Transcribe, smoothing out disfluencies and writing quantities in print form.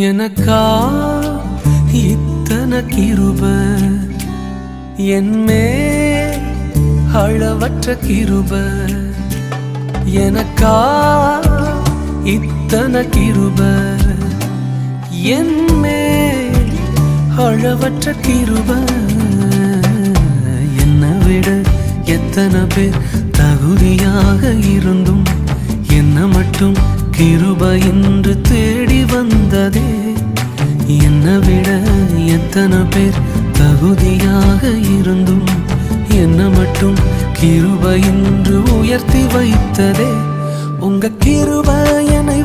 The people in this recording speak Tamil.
எனக்கா இத்தனை கிருப என்மே அளவற்ற கிருப எனக்கா இத்தனை கிருப என்மே அளவற்ற கிருப என்னை விட எத்தனை பேர் தகுதியாக இருந்தும் என்ன மட்டும் கிருப என்று தேடி வந்ததே என்னை விட எத்தனை பேர் தகுதியாக இருந்தும் என்ன மட்டும் கிருப என்று உயர்த்தி வைத்ததே உங்க கிருப என்னை